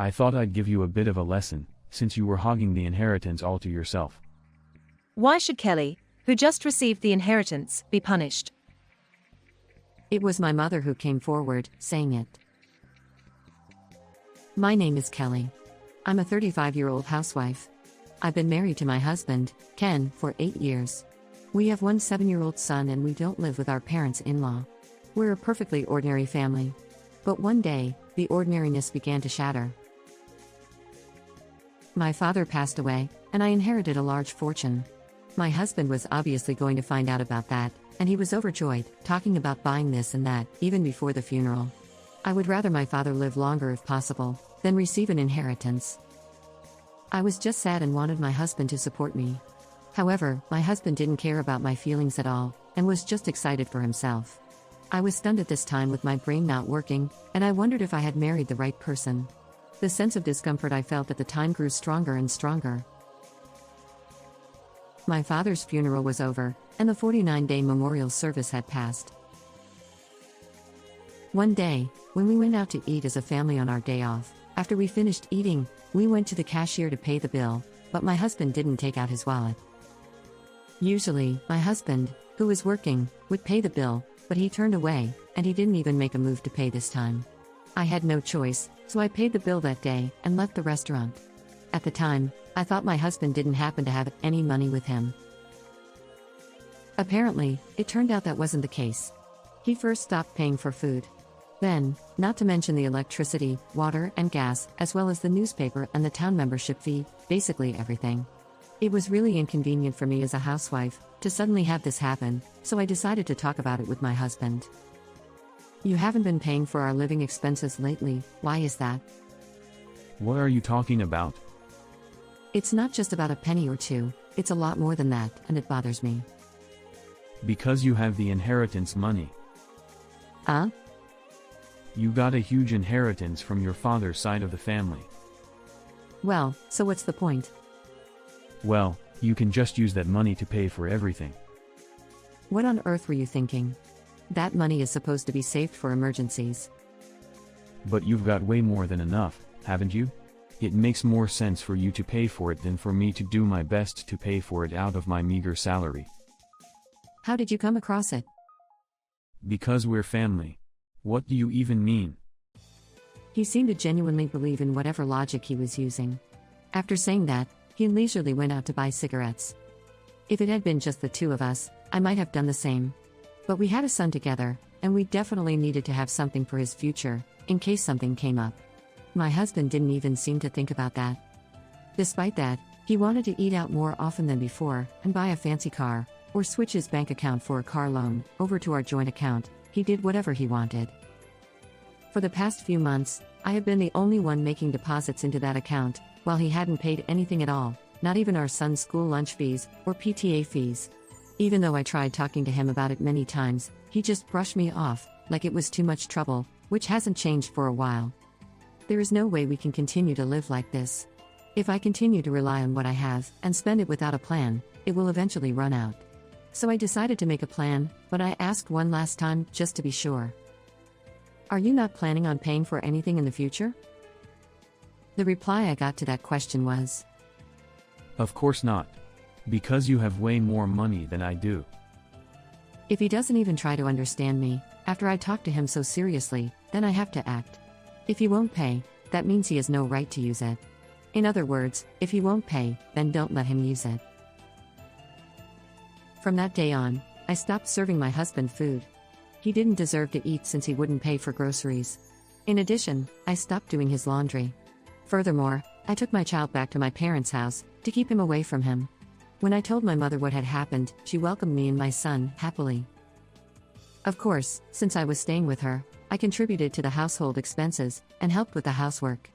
I thought I'd give you a bit of a lesson, since you were hogging the inheritance all to yourself. Why should Kelly, who just received the inheritance, be punished? It was my mother who came forward, saying it. My name is Kelly. I'm a 35-year-old housewife. I've been married to my husband, Ken, for 8 years. We have one 7-year-old son and we don't live with our parents-in-law. We're a perfectly ordinary family. But one day, the ordinariness began to shatter. My father passed away, and I inherited a large fortune. My husband was obviously going to find out about that, and he was overjoyed, talking about buying this and that, even before the funeral. I would rather my father live longer if possible, than receive an inheritance. I was just sad and wanted my husband to support me. However, my husband didn't care about my feelings at all, and was just excited for himself. I was stunned at this time with my brain not working, and I wondered if I had married the right person. The sense of discomfort I felt at the time grew stronger and stronger. My father's funeral was over, and the 49-day memorial service had passed. One day, when we went out to eat as a family on our day off, after we finished eating, we went to the cashier to pay the bill, but my husband didn't take out his wallet. Usually, my husband, who was working, would pay the bill, but he turned away, and he didn't even make a move to pay this time. I had no choice, so I paid the bill that day and left the restaurant. At the time, I thought my husband didn't happen to have any money with him. Apparently, it turned out that wasn't the case. He first stopped paying for food. Then, not to mention the electricity, water, and gas, as well as the newspaper and the town membership fee, basically everything. It was really inconvenient for me as a housewife to suddenly have this happen, so I decided to talk about it with my husband. You haven't been paying for our living expenses lately, why is that? What are you talking about? It's not just about a penny or two, it's a lot more than that, and it bothers me. Because you have the inheritance money. You got a huge inheritance from your father's side of the family. Well, so what's the point? Well, you can just use that money to pay for everything. What on earth were you thinking? That money is supposed to be saved for emergencies. But you've got way more than enough, haven't you? It makes more sense for you to pay for it than for me to do my best to pay for it out of my meager salary. How did you come across it? Because we're family. What do you even mean? He seemed to genuinely believe in whatever logic he was using. After saying that, he leisurely went out to buy cigarettes. If it had been just the two of us, I might have done the same. But we had a son together, and we definitely needed to have something for his future, in case something came up. My husband didn't even seem to think about that. Despite that, he wanted to eat out more often than before, and buy a fancy car, or switch his bank account for a car loan over to our joint account. He did whatever he wanted. For the past few months, I have been the only one making deposits into that account, while he hadn't paid anything at all, not even our son's school lunch fees, or PTA fees. Even though I tried talking to him about it many times, he just brushed me off, like it was too much trouble, which hasn't changed for a while. There is no way we can continue to live like this. If I continue to rely on what I have, and spend it without a plan, it will eventually run out. So I decided to make a plan, but I asked one last time, just to be sure. Are you not planning on paying for anything in the future? The reply I got to that question was, Of course not. Because you have way more money than I do. if he doesn't even try to understand me, after I talk to him so seriously, then I have to act. If he won't pay, that means he has no right to use it. In other words, if he won't pay, then don't let him use it. From that day on, I stopped serving my husband food. He didn't deserve to eat since he wouldn't pay for groceries. In addition, I stopped doing his laundry. Furthermore, I took my child back to my parents' house, to keep him away from him. When I told my mother what had happened, she welcomed me and my son, happily. Of course, since I was staying with her, I contributed to the household expenses, and helped with the housework.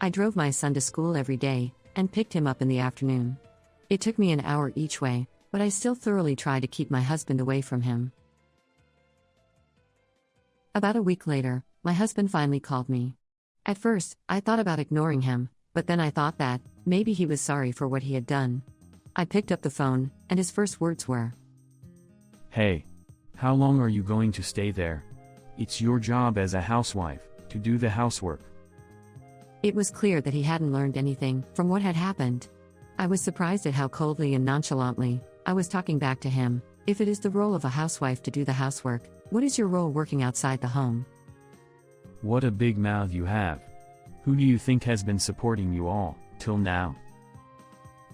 I drove my son to school every day, and picked him up in the afternoon. It took me an hour each way, but I still thoroughly tried to keep my husband away from him. About a week later, my husband finally called me. At first, I thought about ignoring him, but then I thought that, maybe he was sorry for what he had done. I picked up the phone, and his first words were, Hey. How long are you going to stay there? It's your job as a housewife, to do the housework. It was clear that he hadn't learned anything from what had happened. I was surprised at how coldly and nonchalantly I was talking back to him. If it is the role of a housewife to do the housework, what is your role working outside the home? What a big mouth you have. Who do you think has been supporting you all, till now?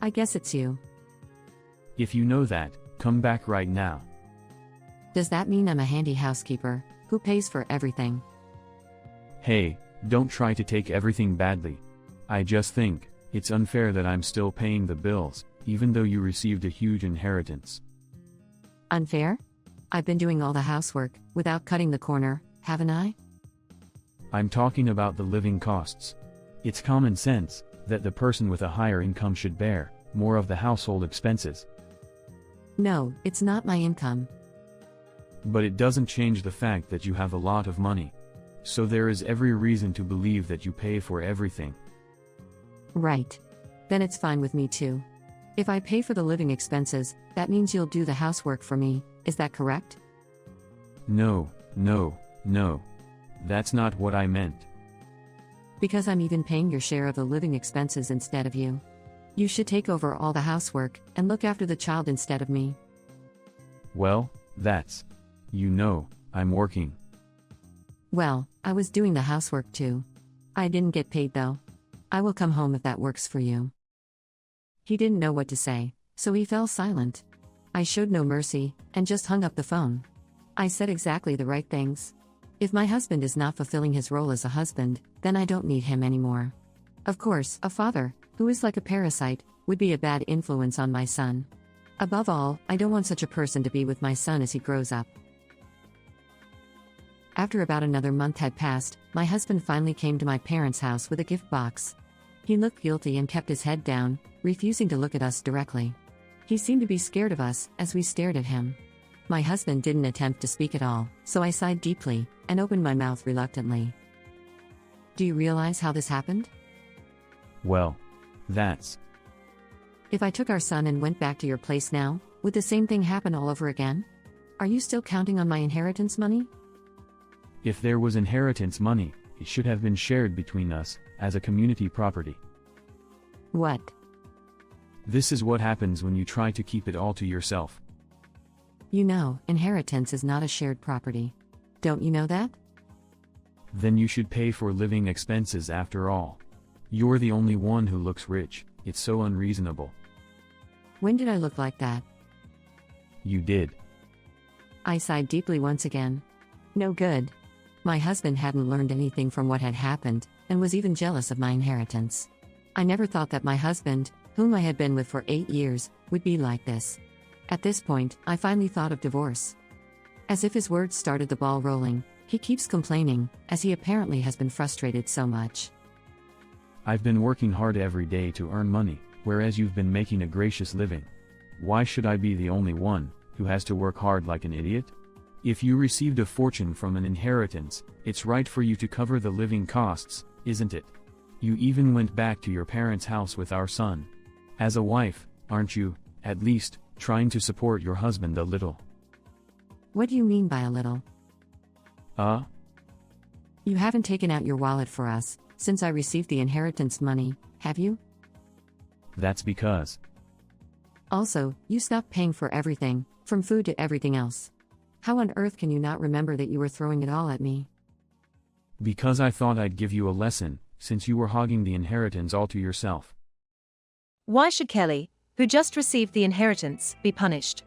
I guess it's you. If you know that, come back right now. Does that mean I'm a handy housekeeper, who pays for everything? Hey, don't try to take everything badly. I just think it's unfair that I'm still paying the bills, even though you received a huge inheritance. Unfair? I've been doing all the housework, without cutting the corner, haven't I? I'm talking about the living costs. It's common sense that the person with a higher income should bear more of the household expenses. No, it's not my income. But it doesn't change the fact that you have a lot of money. So there is every reason to believe that you pay for everything. Right. Then it's fine with me too. If I pay for the living expenses, that means you'll do the housework for me, is that correct? No. That's not what I meant. Because I'm even paying your share of the living expenses instead of you. You should take over all the housework, and look after the child instead of me. Well, that's... I'm working. Well, I was doing the housework too. I didn't get paid though. I will come home if that works for you. He didn't know what to say, so he fell silent. I showed no mercy, and just hung up the phone. I said exactly the right things. If my husband is not fulfilling his role as a husband, then I don't need him anymore. Of course, a father, who is like a parasite, would be a bad influence on my son. Above all, I don't want such a person to be with my son as he grows up. After about another month had passed, my husband finally came to my parents' house with a gift box. He looked guilty and kept his head down, refusing to look at us directly. He seemed to be scared of us as we stared at him. My husband didn't attempt to speak at all, so I sighed deeply and opened my mouth reluctantly. Do you realize how this happened? Well, that's... If I took our son and went back to your place now, would the same thing happen all over again? Are you still counting on my inheritance money? If there was inheritance money, it should have been shared between us, as a community property. What? This is what happens when you try to keep it all to yourself. You know, inheritance is not a shared property. Don't you know that? Then you should pay for living expenses after all. You're the only one who looks rich, it's so unreasonable. When did I look like that? You did. I sighed deeply once again. No good. My husband hadn't learned anything from what had happened, and was even jealous of my inheritance. I never thought that my husband, whom I had been with for 8 years, would be like this. At this point, I finally thought of divorce. As if his words started the ball rolling, he keeps complaining, as he apparently has been frustrated so much. I've been working hard every day to earn money, whereas you've been making a gracious living. Why should I be the only one who has to work hard like an idiot? If you received a fortune from an inheritance, it's right for you to cover the living costs, isn't it? You even went back to your parents' house with our son. As a wife, aren't you, at least, trying to support your husband a little? What do you mean by a little? You haven't taken out your wallet for us, since I received the inheritance money, have you? That's because... Also, you stopped paying for everything, from food to everything else. How on earth can you not remember that you were throwing it all at me? Because I thought I'd give you a lesson, since you were hogging the inheritance all to yourself. Why should Kelly, who just received the inheritance, be punished?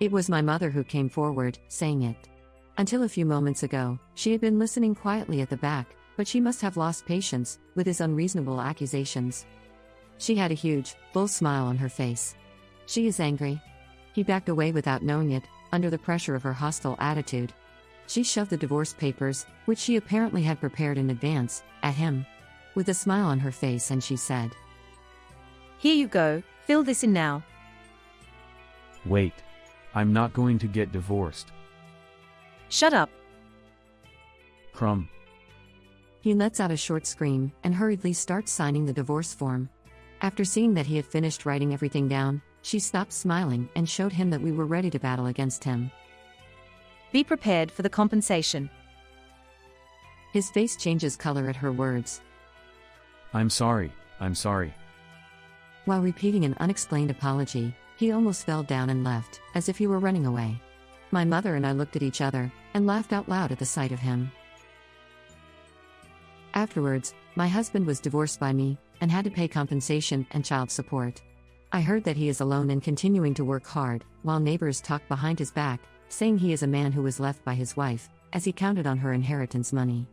It was my mother who came forward, saying it. Until a few moments ago, she had been listening quietly at the back, but she must have lost patience with his unreasonable accusations. She had a huge, bull smile on her face. She is angry. He backed away without knowing it, under the pressure of her hostile attitude. She shoved the divorce papers, which she apparently had prepared in advance, at him. With a smile on her face, and she said, Here you go, fill this in now. Wait. I'm not going to get divorced. Shut up. Crumb. He lets out a short scream, and hurriedly starts signing the divorce form. After seeing that he had finished writing everything down, she stopped smiling and showed him that we were ready to battle against him. Be prepared for the compensation. His face changes color at her words. I'm sorry, I'm sorry. While repeating an unexplained apology, he almost fell down and left, as if he were running away. My mother and I looked at each other, and laughed out loud at the sight of him. Afterwards, my husband was divorced by me, and had to pay compensation and child support. I heard that he is alone and continuing to work hard, while neighbors talk behind his back, saying he is a man who was left by his wife, as he counted on her inheritance money.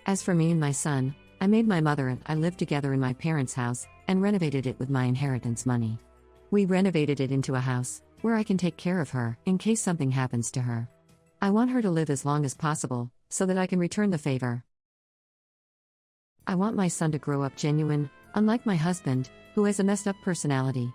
As for me and my son, I made my mother and I live together in my parents' house, and renovated it with my inheritance money. We renovated it into a house, where I can take care of her, in case something happens to her. I want her to live as long as possible, so that I can return the favor. I want my son to grow up genuine, unlike my husband, who has a messed up personality.